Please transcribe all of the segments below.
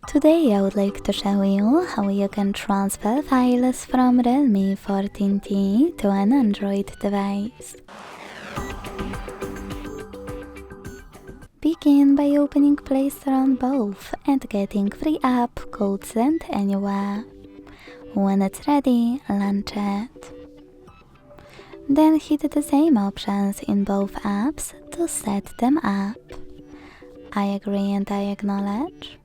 Today I would like to show you how you can transfer files from REALME 14T to an Android device. Begin by opening Play Store on both and getting free app called Send Anywhere. When it's ready, launch it. Then hit the same options in both apps to set them up. I agree and I acknowledge.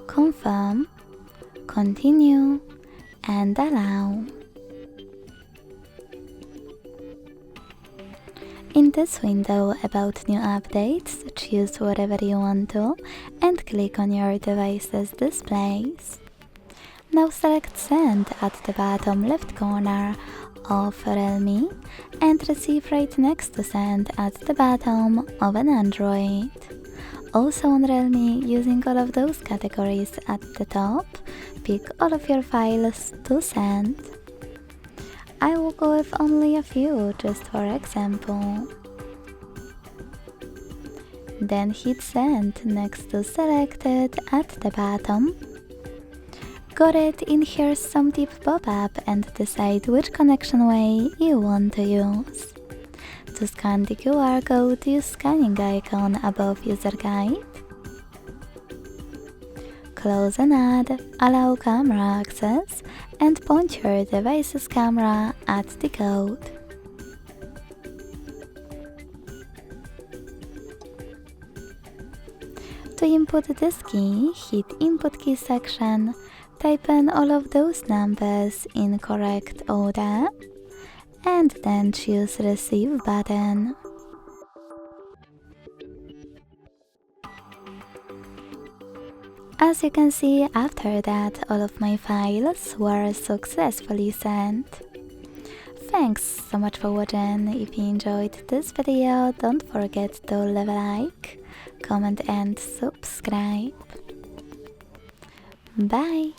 Confirm, continue, and allow. In this window about new updates, choose whatever you want to and click on your device's displays. Now select Send at the bottom left corner of REALME and Receive right next to Send at the bottom of an Android. Also on REALME, using all of those categories at the top, pick all of your files to send. I will go with only a few, just for example. Then hit Send next to Selected at the bottom. Got it? In here's some tip pop-up and decide which connection way you want to use. To scan the QR code, use scanning icon above user guide. Close an ad, allow camera access, and point your device's camera at the code. To input this key, hit Input Key section, type in all of those numbers in correct order, and then choose Receive button. As you can see, after that all of my files were successfully sent. Thanks so much for watching. If you enjoyed this video, don't forget to leave a like, comment and subscribe. Bye!